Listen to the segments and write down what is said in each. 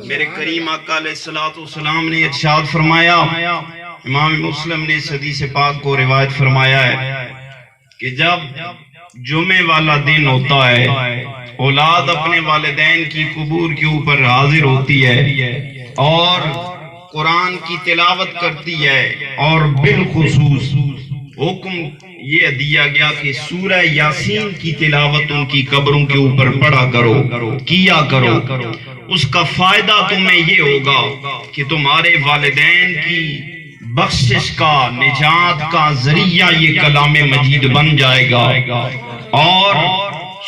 میرے کریم آقا علیہ السلام نے ارشاد فرمایا، امام مسلم نے اس حدیث پاک کو روایت فرمایا ہے کہ جب جمعے والا دن ہوتا ہے، اولاد اپنے والدین کی قبور کے اوپر حاضر ہوتی ہے اور قرآن کی تلاوت کرتی ہے، اور بالخصوص حکم یہ دیا گیا کہ سورہ یاسین کی تلاوت ان کی قبروں کے اوپر پڑھا کرو، کیا کرو، اس کا فائدہ تمہیں یہ ہوگا کہ تمہارے والدین کی بخشش کا، نجات کا ذریعہ یہ کلام مجید بن جائے گا، اور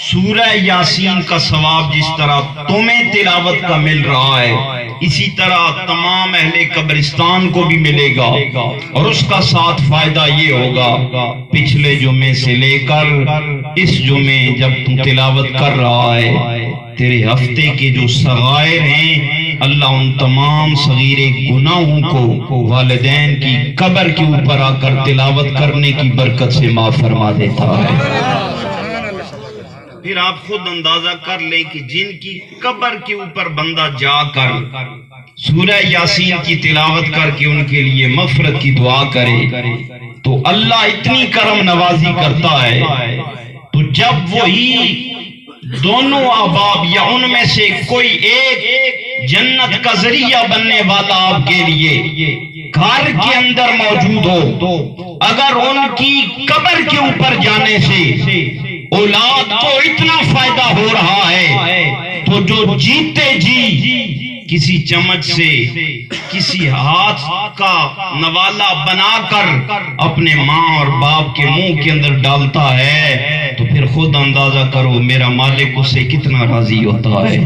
سورہ یاسین کا ثواب جس طرح تمہیں تلاوت کا مل رہا ہے، اسی طرح تمام اہل قبرستان کو بھی ملے گا، اور اس کا ساتھ فائدہ یہ ہوگا پچھلے جمعے سے لے کر اس جمعے جب تم تلاوت کر رہا ہے، تیرے ہفتے کے جو صغائر ہیں اللہ ان تمام صغیر گناہوں کو والدین کی قبر کے اوپر آ کر تلاوت کرنے کی برکت سے معاف فرما دیتا ہے۔ پھر آپ خود اندازہ کر لیں کہ جن کی قبر کے اوپر بندہ جا کر سورہ یاسین کی تلاوت کر کے ان کے لیے مغفرت کی دعا کرے تو اللہ اتنی کرم نوازی کرتا ہے، تو جب وہی دونوں احباب یا ان میں سے کوئی ایک جنت کا ذریعہ بننے والا آپ کے لیے گھر کے اندر موجود ہو، اگر ان کی قبر کے اوپر جانے سے اولاد کو اتنا فائدہ ہو رہا ہے، تو جو جیتے جی کسی چمچ سے کسی ہاتھ کا نوالا بنا کر اپنے ماں اور باپ کے منہ کے اندر ڈالتا ہے، تو پھر خود اندازہ کرو میرا مالک اس سے کتنا راضی ہوتا ہے۔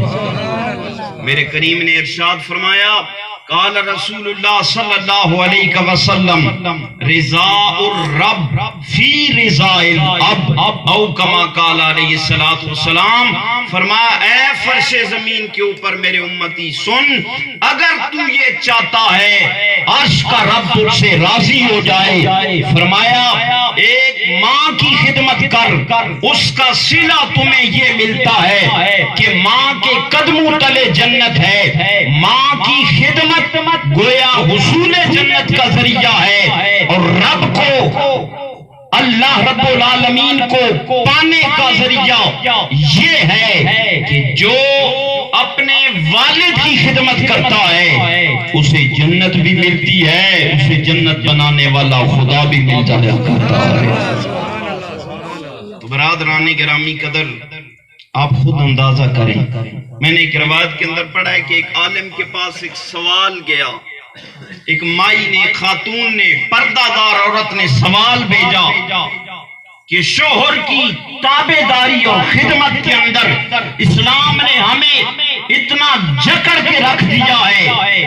میرے کریم نے ارشاد فرمایا، قال رسول اللہ صلی اللہ علیہ وسلم، رضا الرب فی رضا الاب، او کما قال علیہ السلام، فرمایا اے فرش زمین کے اوپر میرے امتی سن، اگر تو یہ چاہتا ہے عرش کا رب تجھ سے راضی ہو جائے، فرمایا ایک ماں کی خدمت کر، اس کا صلہ تمہیں یہ ملتا ہے کہ ماں کے قدموں تلے جنت ہے، ماں کی خدمت گویا حصول جنت کا ذریعہ ہے، اور رب کو، اللہ رب العالمین کو پانے کا ذریعہ یہ ہے کہ جو اپنے والد کی خدمت کرتا ہے اسے جنت بھی ملتی ہے، اسے جنت بنانے والا خدا بھی مل جایا کرتا ہے۔ تو برادران گرامی قدر، آپ خود اندازہ کریں، میں نے ایک روایت کے اندر پڑھا ہے کہ ایک عالم کے پاس ایک سوال گیا، ایک مائی نے، خاتون نے، پردہ دار عورت نے سوال بھیجا کہ شوہر کی تابعداری اور خدمت کے اندر اسلام نے ہمیں اتنا جکڑ کے رکھ دیا ہے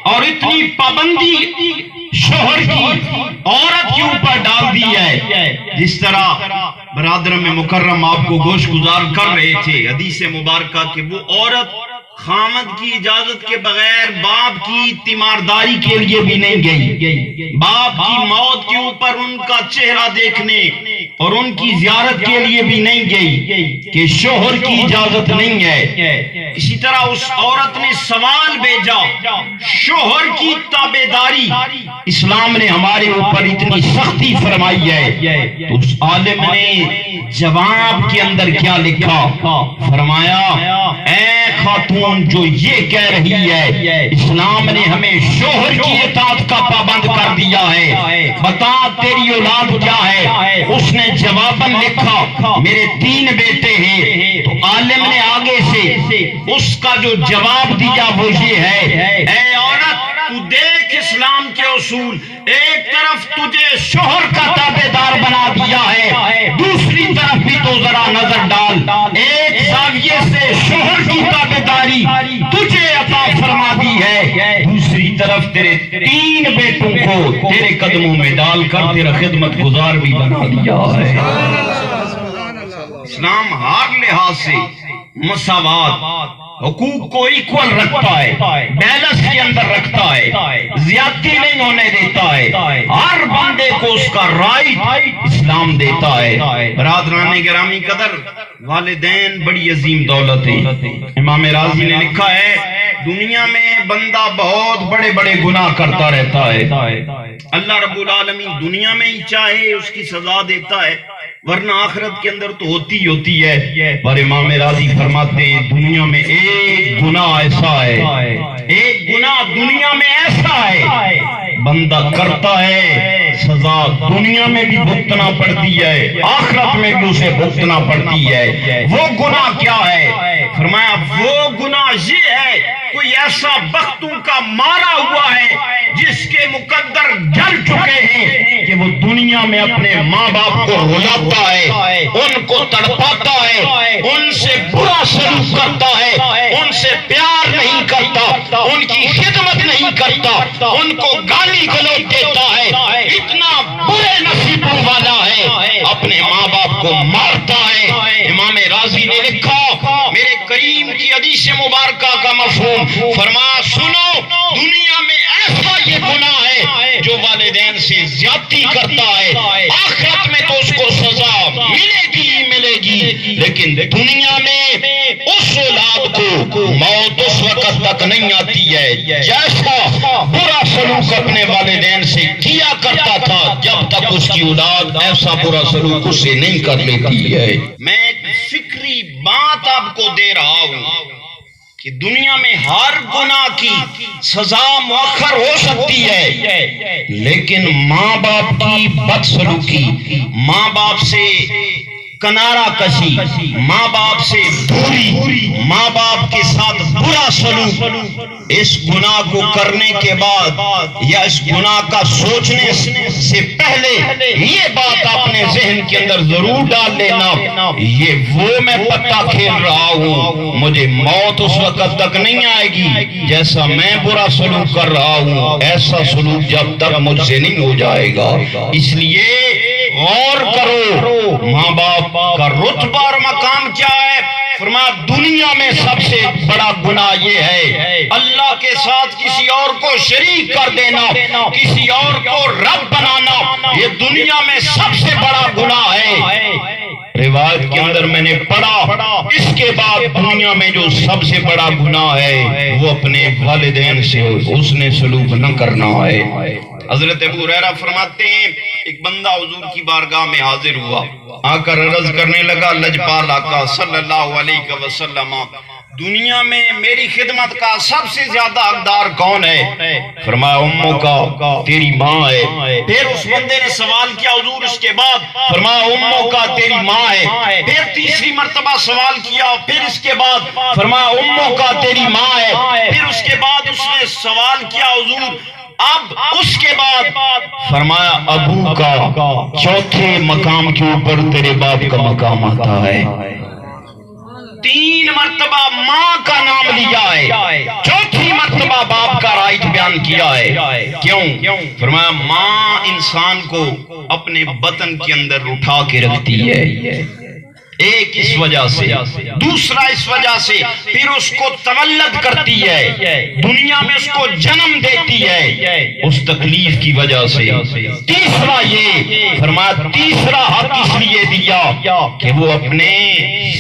اور اتنی پابندی شوہر کی عورت کے اوپر ڈال دی ہے، جس طرح برادر میں مکرم آپ کو گوش گزار کر رہے تھے حدیث مبارکہ کہ وہ عورت خامد کی اجازت کے بغیر باپ کی تیمارداری کے لیے بھی نہیں گئی، باپ کی موت کے اوپر ان کا چہرہ دیکھنے اور ان کی زیارت کے لیے بھی نہیں گئی کہ شوہر کی اجازت نہیں ہے۔ اسی طرح اس عورت نے سوال بھیجا، شوہر کی تابعداری اسلام نے ہمارے اوپر اتنی سختی فرمائی ہے، تو اس عالم نے جواب کے اندر کیا لکھا، فرمایا اے خاتون جو یہ کہہ رہی ہے اسلام نے ہمیں شوہر کی اطاعت کا پابند کر دیا ہے، بتا تیری اولاد کیا ہے؟ اس نے جواباً لکھا میرے 3 بیٹے ہیں۔ تو عالم نے آگے سے اس کا جو جواب دیا وہ یہ ہے، اے عورت تو دیکھ اسلام کے اصول، ایک طرف تجھے شوہر کا تابعدار بنا دیا ہے، دوسری طرف بھی تو ذرا نظر ڈال، ایک زاویے سے شوہر کی تابعداری تجھے عطا فرما دی ہے، دوسری طرف تیرے 3 بیٹوں کو تیرے قدموں میں ڈال کر تیرا خدمت گزار بھی بنا دیا ہے۔ اسلام ہر لحاظ سے مساوات، حقوق کو ایکول رکھتا ہے، بیلنس کے اندر رکھتا ہے، زیادتی نہیں ہونے دیتا ہے، ہر بندے کو اس کا رائٹ اسلام دیتا ہے۔ برادران گرامی قدر، والدین بڑی عظیم دولت ہیں۔ امام راضی نے لکھا ہے دنیا میں بندہ بہت بڑے بڑے گناہ کرتا رہتا ہے، اللہ رب العالمین دنیا میں ہی چاہے اس کی سزا دیتا ہے، ورنہ آخرت کے اندر تو ہوتی ہے۔ اور امام راضی فرماتے ہیں دنیا میں ایک گناہ ایسا ہے، ایک گناہ دنیا میں ایسا ہے بندہ کرتا ہے سزا دنیا میں بھی بھگتنا پڑتی ہے، آخرت میں بھی اسے بھگتنا پڑتی ہے۔ وہ گناہ کیا ہے؟ فرمایا وہ گناہ یہ ہے کوئی ایسا بختوں کا مارا ہوا ہے جس کے مقدر جل چکے ہیں کہ وہ دنیا میں اپنے ماں باپ کو رلاتا ہے، ان کو تڑپاتا ہے، ان سے برا سلوک کرتا ہے، ان سے پیار نہیں کرتا، ان کی خدمت نہیں کرتا، ان کو گالی گلوچ دیتا ہے، اتنا برے نصیبوں والا ہے، اپنے ماں باپ کو مارتا ہے۔ امام راضی نے لکھا میرے کریم کی حدیث مبارکہ کا مفہوم، فرمایا سنو دنیا میں ایسا یہ گناہ ہے جو والدین سے زیادتی کرتا ہے، آخرت میں تو اس کو سزا ملے گی ہی ملے گی، لیکن دنیا میں اس اولاد کو موت اس وقت تک نہیں آتی ہے جیسا برا سلوک اپنے والدین سے کیا کرتا تھا جب تک اس کی اولاد ایسا برا سلوک اس سے نہیں کر لیتی ہے۔ میں ایک فکری بات آپ کو دے رہا ہوں کہ دنیا میں ہر گناہ کی سزا مؤخر ہو سکتی ہے، لیکن ماں باپ کی بدسلوکی، ماں باپ سے کنارہ کشی، ماں باپ سے دوری، ماں باپ کے ساتھ برا سلوک، اس گناہ کو کرنے کے بعد یا اس گناہ کا سوچنے سے پہلے یہ بات اپنے ذہن کے اندر ضرور ڈال لینا، یہ وہ میں پتہ کھیل رہا ہوں، مجھے موت اس وقت تک نہیں آئے گی جیسا میں برا سلوک کر رہا ہوں، ایسا سلوک جب تک مجھ سے نہیں ہو جائے گا۔ اس لیے غور کرو ماں باپ کا رتبہ اور مقام کیا ہے۔ فرمایا دنیا میں سب سے بڑا گناہ یہ ہے اللہ کے ساتھ کسی اور کو شریک کر دینا، کسی اور کو رب بنانا، یہ دنیا میں سب سے بڑا گناہ ہے۔ روایت کے اندر میں نے پڑھا اس کے بعد دنیا میں جو سب سے بڑا گناہ ہے وہ اپنے والدین سے حسن سلوک نہ کرنا ہے۔ حضرت ابو ہریرہ فرماتے ہیں ایک بندہ حضور کی بارگاہ میں حاضر ہوا، آ کر عرض کرنے لگا لجپال آقا صلی اللہ علیہ وسلم دنیا میں میری خدمت کا سب سے زیادہ حقدار کون ہے؟ فرمایا اموں کا تیری ماں ہے۔ پھر اس بندے نے سوال کیا حضور اس کے بعد؟ فرمایا اموں کا تیری ماں ہے۔ پھر تیسری مرتبہ سوال کیا، پھر اس کے بعد فرمایا اموں کا تیری ماں ہے۔ پھر اس کے بعد اس نے سوال کیا حضور اب اس کے بعد؟ فرمایا ابو کا، چوتھے مقام کے اوپر تیرے باپ کا مقام آتا ہے۔ تین مرتبہ ماں کا نام لیا ہے، چوتھی مرتبہ باپ کا رائٹ بیان کیا ہے۔ کیوں؟ فرمایا ماں انسان کو اپنے بطن کے اندر اٹھا کے رکھتی ہے، ایک اس وجہ سے، دوسرا اس وجہ سے، پھر اس کو تولد کرتی ہے، دنیا میں اس کو جنم دیتی ہے اس تکلیف کی وجہ سے۔ تیسرا یہ فرمایا تیسرا حق اس لیے دیا کہ وہ اپنے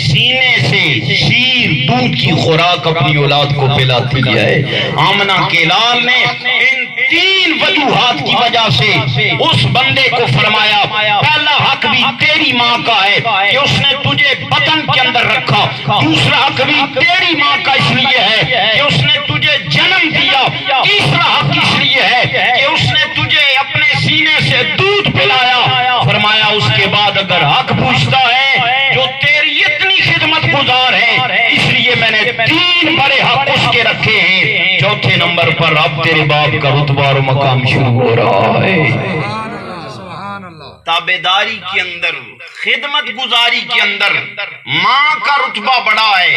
سینے سے شیر دودھ کی خوراک اپنی اولاد کو پلاتی ہے۔ آمنہ کے لال نے ان تین وجوہات کی وجہ سے اس بندے کو فرمایا پہلا حق بھی تیری ماں کا ہے کہ اس نے تجھے بطن کے اندر رکھا، دوسرا حق بھی تیری ماں کا اس لیے ہے کہ اس نے تجھے جنم دیا، تیسرا حق اس لیے ہے کہ اس نے تجھے اپنے سینے سے دودھ پلایا۔ فرمایا اس کے بعد اگر حق پوچھتا ہے جو تیری اتنی خدمت گزار ہے، اس لیے میں نے تین بڑے حق اس کے رکھے ہیں، چوتھے نمبر پر اب تیرے باپ کا رتبہ اور مقام شروع ہو رہا ہے۔ تابعداری کے اندر، خدمت گزاری کے اندر ماں کا رتبہ بڑا ہے،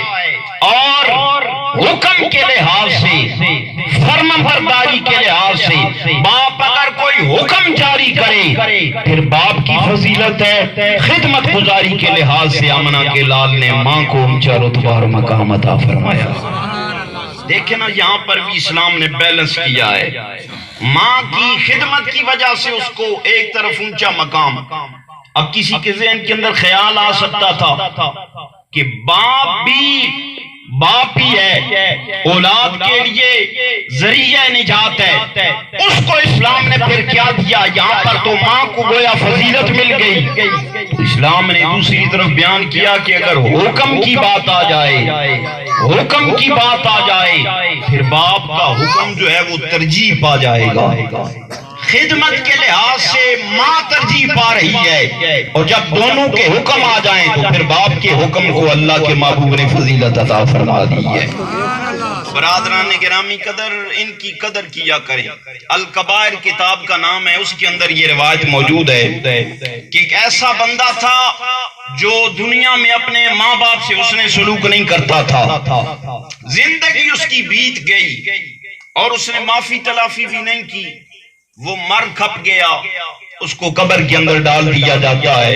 اور حکم کے لحاظ سے، فرمانبرداری کے لحاظ سے باپ اگر کوئی حکم جاری کرے پھر باپ کی فضیلت ہے۔ خدمت گزاری کے لحاظ سے آمنہ کے لال نے ماں کو اونچا رتبہ اور مقام عطا فرمایا۔ دیکھیں نا یہاں پر بھی اسلام نے بیلنس کیا ہے، ماں کی خدمت کی وجہ سے اس کو ایک طرف اونچا مقام۔ اب کسی کے ذہن کے اندر خیال آ سکتا تھا کہ باپ بھی باپ ہی ہے، اولاد کے لیے ذریعہ نجات ہے، اس کو اسلام نے پھر کیا دیا؟ یہاں پر تو ماں کو گویا فضیلت مل گئی، اسلام نے دوسری طرف بیان کیا کہ اگر حکم کی بات آ جائے، حکم کی بات آ جائے، پھر باپ کا حکم جو ہے وہ ترجیح پا جائے گا۔ خدمت کے لحاظ سے ماں ترجیح پا رہی ہے، اور جب دونوں کے حکم آ جائیں تو پھر باپ کے حکم کو اللہ کے محبوب نے فضیلت عطا فرما دی ہے۔ برادران گرامی قدر، ان کی قدر کیا کریں۔ الکبائر کتاب کا نام ہے، اس کے اندر یہ روایت موجود ہے کہ ایک ایسا بندہ تھا جو دنیا میں اپنے ماں باپ سے اس نے سلوک نہیں کرتا تھا، زندگی اس کی بیت گئی اور اس نے معافی تلافی بھی نہیں کی، وہ مر کھپ گیا، اس کو قبر کے اندر ڈال دیا جاتا ہے۔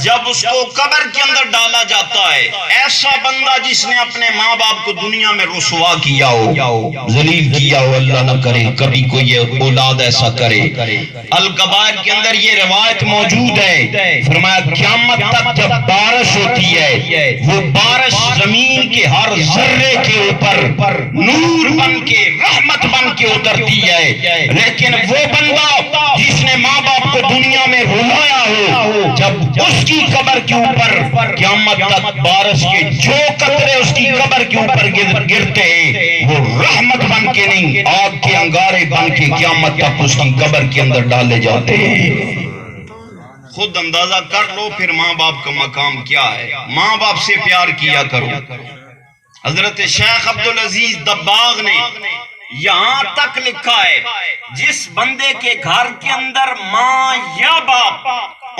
جب اس کو قبر کے اندر ڈالا جاتا ہے، ایسا بندہ جس نے اپنے ماں باپ کو دنیا میں رسوا کیا ہو، ذلیل کیا ہو، اللہ نہ کرے کبھی کوئی اولاد ایسا کرے۔ الکبائر کے اندر یہ روایت موجود ہے، فرمایا قیامت تک جب بارش ہوتی ہے، وہ بارش زمین کے ہر ذرے کے اوپر نور بن کے، رحمت بن کے اترتی ہے، لیکن وہ بندہ جس نے ماں باپ کو دنیا میں رلایا ہو، جب اس کی قبر کے اوپر قیامت تک بارش کے جو قطرے اس کی قبر کے اوپر گرتے ہیں، وہ رحمت بن کے نہیں، آگ کے انگارے بن کے قیامت تک اس کی قبر کے اندر ڈالے جاتے ہیں۔ خود اندازہ کر لو پھر ماں باپ کا مقام کیا ہے۔ ماں باپ سے پیار کیا کرو۔ حضرت شیخ عبدالعزیز دباغ نے یہاں تک لکھا ہے، جس بندے کے گھر کے اندر ماں یا باپ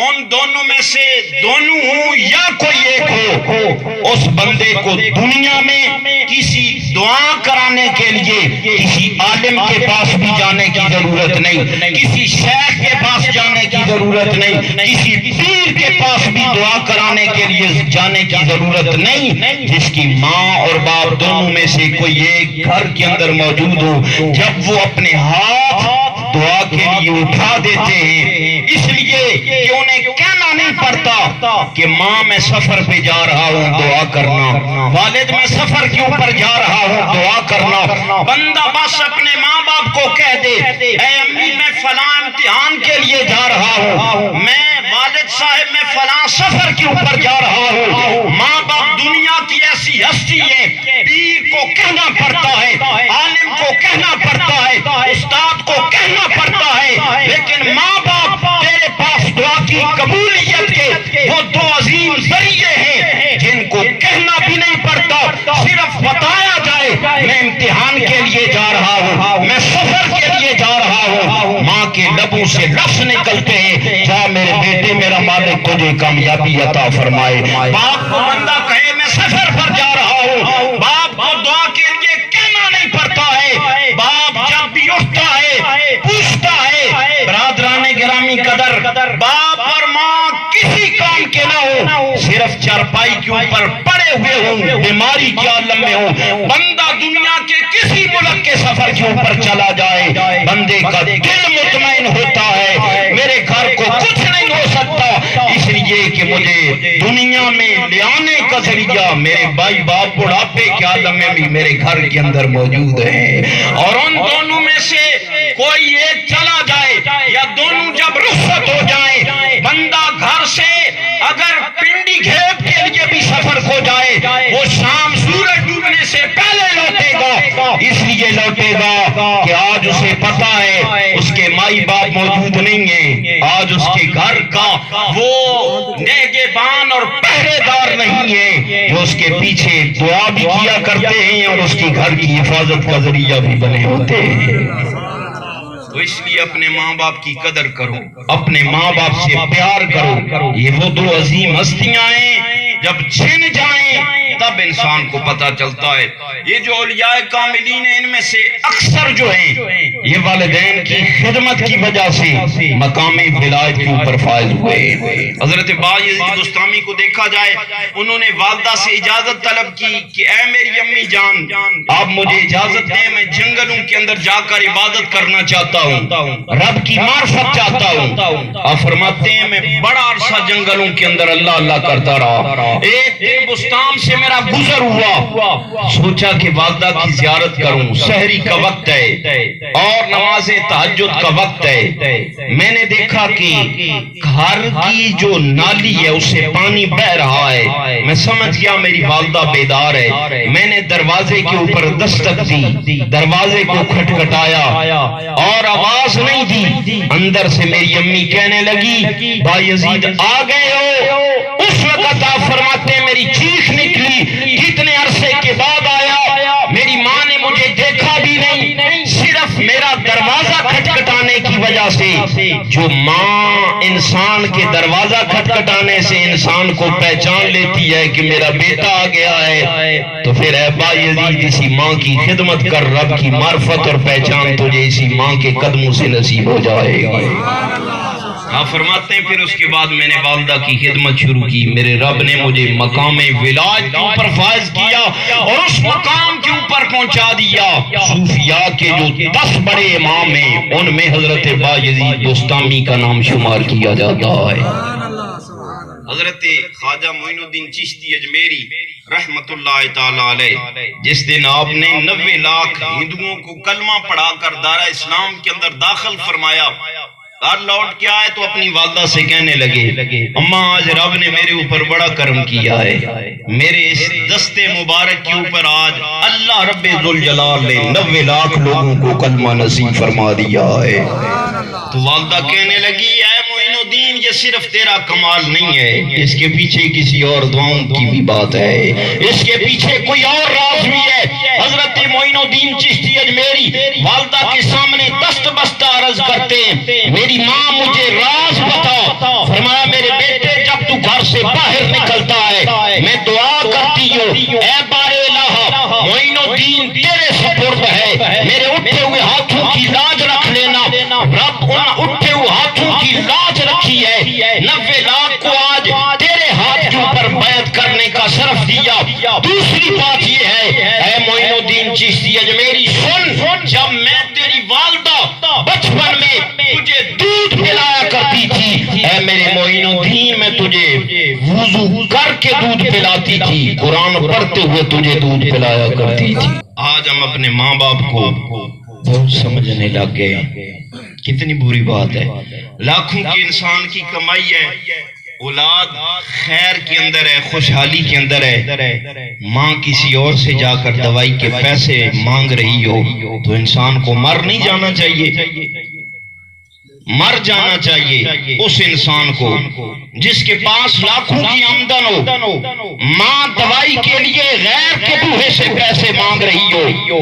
ان دونوں میں سے دونوں ہوں یا کوئی ایک ہو، اس بندے کو دنیا میں کسی دعا کرانے کے لیے کسی عالم کے پاس بھی جانے کی ضرورت نہیں، کسی شیخ کے پاس جانے کی ضرورت نہیں، کسی پیر کے پاس بھی دعا کرانے کے لیے جانے کی ضرورت نہیں۔ جس کی ماں اور باپ دونوں میں سے کوئی ایک گھر کے اندر موجود ہو، جب وہ اپنے ہاتھ دعا کے لیے اٹھا دیتے ہیں، اس لیے کہ انہیں کہنا نہیں پڑتا کہ ماں میں سفر پہ جا رہا ہوں دعا کرنا، والد میں سفر کے اوپر جا رہا ہوں دعا کرنا، بندہ بس اپنے ماں باپ کو کہہ دے، اے امی میں فلاں امتحان کے لیے جا رہا ہوں، میں والد صاحب میں فلاں سفر کے اوپر جا رہا ہوں۔ ماں باپ دنیا کی ایسی ہستی ہے، پیر کو کہنا پڑتا ہے، عالم کو کہنا پڑتا ہے، استاد کو کہنا پڑتا ہے، لیکن ماں باپ تیرے پاس دعا کی قبولیت کے وہ دو عظیم ذریعے ہیں جن کو کہنا بھی نہیں پڑتا، صرف بتایا جائے میں امتحان کے لیے جا رہا ہوں، میں سفر کے لیے جا رہا ہوں، ماں کے لبوں سے لفظ نکلتے ہیں، جا میرے بیٹے میرا مالک تجھے کامیابی عطا فرمائے۔ باپ کو بندہ کہے میں سفر پر جا رہا ہوں، باپ کو دعا کے لیے کہنا نہیں پڑتا ہے، باپ جب بھی اٹھتا ہے پوچھتا ہے۔ برادران گرامی قدر، باپ اور ماں کسی کام کے نہ ہو، صرف چارپائی کے اوپر پڑے ہوئے ہوں، بیماری کے عالم میں ہوں، بندہ دنیا کے کسی ملک کے سفر کے اوپر چلا جائے، بندے کا دل مطمئن ہوتا ہے، میرے گھر کو کچھ نہیں ہو سکتا، اس لیے کہ مجھے دنیا میں لے آنے کا ذریعہ میرے بھائی باپ بڑھاپے کے عالم میں بھی میرے گھر کے اندر موجود ہیں، اور ان دونوں میں سے کوئی ایک چلا جائے یا دونوں جب رخصت ہو جائیں، بندہ گھر سے اگر پنڈی گھیپ کے لیے بھی سفر ہو جائے، وہ شام سورج ڈوبنے سے پہلے لوٹے گا، اس لیے لوٹے گا کہ آج اسے پتا ہے اس کے مائی باپ موجود نہیں ہیں، آج اس کے گھر کا وہ نگہبان اور پہرے دار نہیں ہے جو اس کے پیچھے دعا بھی کیا کرتے ہیں اور اس کی گھر کی حفاظت کا ذریعہ بھی بنے ہوتے ہیں۔ تو اس لیے اپنے ماں باپ کی قدر کرو، اپنے ماں باپ سے پیار کرو، یہ وہ دو عظیم ہستیاں ہیں، جب چھن جائیں تب انسان کو پتا چلتا ہے۔ یہ جو اولیاء کاملین ہیں، ان میں سے اکثر جو ہیں یہ والدین کی خدمت کی وجہ سے مقام ولایت کے اوپر فائز ہوئے۔ حضرت بایزید بستامی کو دیکھا جائے، انہوں نے والدہ سے اجازت طلب کی کہ اے میری امی جان، آپ مجھے اجازت دیں میں جنگلوں کے اندر جا کر عبادت کرنا چاہتا ہوں، رب کی معرفت چاہتا ہوں۔ آپ فرماتے ہیں میں بڑا عرصہ جنگلوں کے اندر اللہ اللہ کرتا رہا، ایک دن بستان سے میرا گزر ہوا، سوچا کہ والدہ کی زیارت کروں، سحری کا وقت ہے اور نماز تہجد کا وقت ہے۔ میں نے دیکھا کہ گھر کی جو نالی ہے اسے پانی بہ رہا ہے، میں سمجھ گیا میری والدہ بیدار ہے۔ میں نے دروازے کے اوپر دستک دی، دروازے کو کھٹکھٹایا اور آواز نہیں دی۔ اندر سے میری امی کہنے لگی بایزید آ گئے ہو؟ اس وقت آپ فرماتے ہیں میری چیخ نکلی، کتنے عرصے کے بعد آیا؟ میری ماں نے مجھے دیکھا بھی نہیں، صرف میرا دروازہ کھٹکھٹانے کی وجہ سے، جو ماں انسان کے دروازہ کھٹکھٹانے سے انسان کو پہچان لیتی ہے کہ میرا بیٹا آ گیا ہے، تو پھر اے بایزید اسی ماں کی خدمت کر، رب کی معرفت اور پہچان تجھے اسی ماں کے قدموں سے نصیب ہو جائے گی۔ آپ فرماتے ہیں پھر اس کے بعد میں نے والدہ کی خدمت شروع کی، میرے رب نے مجھے مقام ولایت کے اوپر فائز کیا اور اس مقام کے اوپر پہنچا دیا۔ صوفیاء کے جو 10 بڑے امام ہیں ان میں حضرت بایزید بستامی کا نام شمار کیا جاتا ہے۔ حضرت خواجہ معین الدین چشتی اجمیری رحمت اللہ تعالی علیہ، جس دن آپ نے 90 لاکھ ہندوؤں کو کلمہ پڑھا کر دارہ اسلام کے اندر داخل فرمایا، اور لوٹ کے آئے تو اپنی والدہ سے کہنے لگے اماں آج رب نے میرے اوپر بڑا کرم کیا ہے، میرے اس دستے مبارک کے اوپر آج اللہ رب ذوالجلال نے 90 لاکھ لوگوں کو کلمہ نصیب فرما دیا ہے۔ تو والدہ کہنے لگی اے معین الدین یہ صرف تیرا کمال نہیں ہے، اس کے پیچھے کسی اور دعاؤں کی بھی بات ہے، اس کے پیچھے کوئی اور راز بھی ہے۔ حضرت معین الدین چشتی اجمیری والدہ کے سامنے دست بستہ عرض کرتے ہیں میری ماں مجھے راز بتا۔ فرمایا میرے بیٹے جب تو گھر سے باہر نکلتا ہے میں دعا کرتی ہوں اے بار الہ معین الدین تیرے سپرد ہے، میرے اٹھے ہوئے ہاتھوں کی لاج رکھ لینا۔ رب ان اٹھے ہوئے ہاتھوں کی لاج رکھی ہے، 90 لاکھ کو آج تیرے ہاتھ کے اوپر بیعت کرنے کا شرف دیا۔ دوسری بات یہ ہے اے معین الدین چشتی اجمیری سن، جب میں تیری والدہ بچپن میں تجھے دودھ پلایا کرتی تھی، اے میرے معین الدین میں تجھے وضو کر کے دودھ پلاتی تھی، قرآن پڑھتے ہوئے تجھے دودھ پلایا کرتی تھی۔ آج ہم اپنے ماں باپ کو بہت سمجھنے لگ گئے، کتنی بری بات ہے۔ لاکھوں کی انسان کی کمائی ہے، اولاد خیر کے اندر ہے، خوشحالی کے اندر ہے، ماں کسی اور سے جا کر دوائی کے پیسے مانگ رہی ہو تو انسان کو مر نہیں جانا چاہیے، مر جانا چاہیے اس انسان کو جس کے پاس لاکھوں کی آمدن ہو، ماں دوائی کے لیے غیر کے بوہے سے پیسے مانگ رہی ہو،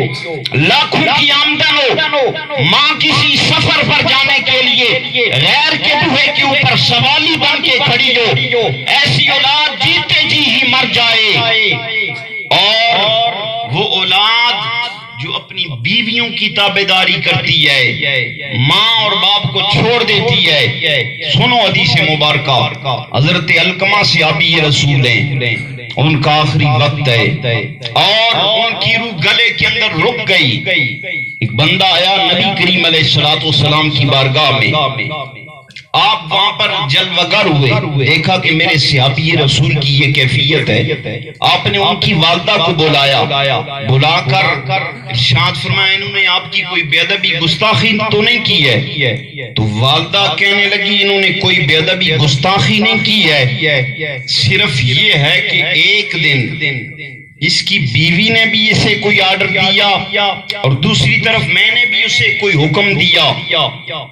لاکھوں کی آمدن ہو، ماں کسی سفر پر جانے کے لیے غیر کے بوہے کے اوپر سوالی بن کے کھڑی ہو، ایسی اولاد جیتے جی ہی مر جائے۔ اور وہ اولاد جو اپنی بیویوں کی تابعداری کرتی ہے، ماں اور باپ کو چھوڑ دیتی ہے۔ سنو حدیث مبارکہ، حضرت علقمہ صحابی رسول ہیں، ان کا آخری وقت ہے اور ان کی روح گلے کے اندر رک گئی۔ ایک بندہ آیا نبی کریم علیہ السلام کی بارگاہ میں، آپ وہاں پر جلوگر ہوئے، دیکھا کہ میرے صحابی رسول کی یہ کیفیت ہے، آپ نے ان کی والدہ کو بلایا، بلا کر ارشاد فرمایا انہوں نے آپ کی کوئی بے ادبی گستاخی تو نہیں کی ہے؟ تو والدہ کہنے لگی انہوں نے کوئی بے ادبی گستاخی نہیں کی ہے، صرف یہ ہے کہ ایک دن اس کی بیوی نے بھی اسے کوئی آرڈر دیا اور دوسری طرف میں نے بھی اسے کوئی حکم دیا،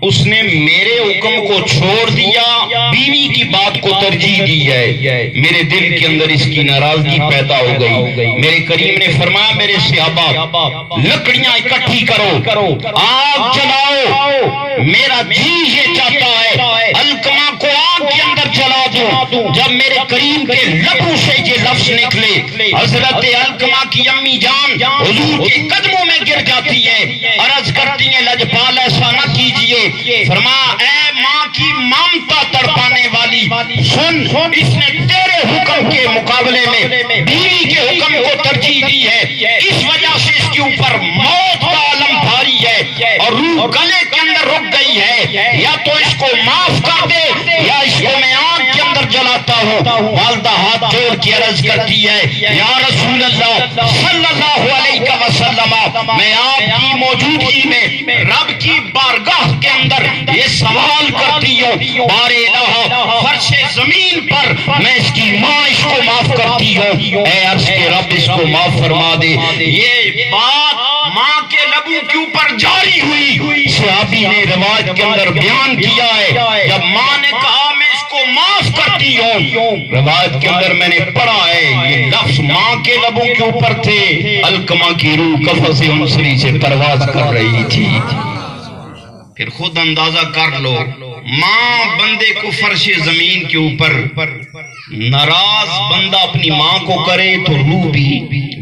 اس نے میرے حکم کو چھوڑ دیا، بیوی کی بات کو ترجیح دی ہے، میرے دل کے اندر اس کی ناراضگی پیدا ہو گئی۔ میرے کریم نے فرمایا میرے صحابہ لکڑیاں اکٹھی کرو، آگ جلاؤ، میرا جی یہ چاہتا ہے علقمہ کو آگ کے اندر جلا دوں۔ جب میرے کریم کے لبوں سے یہ لفظ نکلے، حضرت علقمہ کی امی جان حضور کے قدموں میں گر جاتی ہے، عرض کرتی ہیں لجپال ایسا نہ کیجئے۔ فرمایا اے ماں کی ممتا تڑپانے والی سن، اس نے تیرے حکم کے مقابلے میں بیوی کے حکم کو ترجیح دی ہے، اس وجہ سے اس کے اوپر موت کا گلے کے اندر رک گئی ہے، یا تو اس کو معاف کر دے یا اس کو میں آگ کے اندر جلاتا ہوں۔ والدہ ہاتھ جوڑ کے عرض کرتی ہے یا رسول اللہ صلی اللہ علیہ وسلم، میں آپ کی موجودگی میں رب کی بارگاہ کے اندر یہ سوال کرتی ہوں، بار الہ فرش زمین پر میں اس کی ماں اس کو معاف کرتی ہوں، اے عرض کے رب اس کو معاف فرما دے۔ یہ بات ماں کے لبوں کے اوپر جاری ہوئی، صحابی نے روایت کے اندر بیان کیا ہے جب ماں نے کہا میں اس کو معاف کرتی ہوں، روایت کے اندر میں نے پڑھا ہے یہ لفظ ماں کے لبوں کے اوپر تھے، علقمہ کی روح قفص انصری سے پرواز کر رہی تھی۔ پھر خود اندازہ کر لو، ماں بندے کو فرش زمین کے اوپر، ناراض بندہ اپنی ماں کو کرے تو روح بھی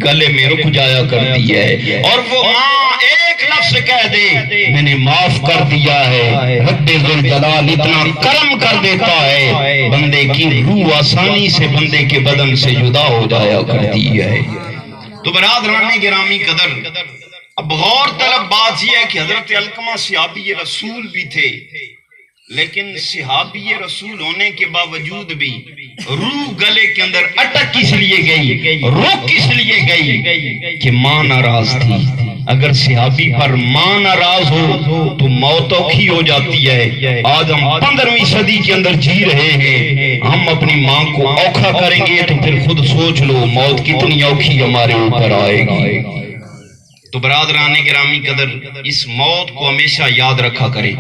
گلے میں رک جایا کرتی ہے، اور وہ ماں ایک لفظ کہہ دے میں نے معاف کر دیا ہے، رب ذوالجلال اتنا کرم کر دیتا ہے بندے کی روح آسانی سے بندے کے بدن سے جدا ہو جایا کرتی ہے۔ تو برادران گرامی قدر، اب غور طلب بات یہ ہے کہ حضرت علقمہ صحابی رسول بھی تھے، لیکن صحابی رسول ہونے کے باوجود بھی روح گلے کے اندر اٹک کس لیے گئی، رک کس لیے گئی کہ ماں ناراض تھی۔ اگر صحابی پر ماں ناراض ہو تو موت اوکھی ہو جاتی ہے۔ آج ہم 15ویں صدی کے اندر جی رہے ہیں، ہم اپنی ماں کو اوکھا کریں گے تو پھر خود سوچ لو موت کتنی اوکھی ہمارے اوپر آئے گی۔ تو برادران گرامی قدر، اس موت کو ہمیشہ یاد رکھا کریں۔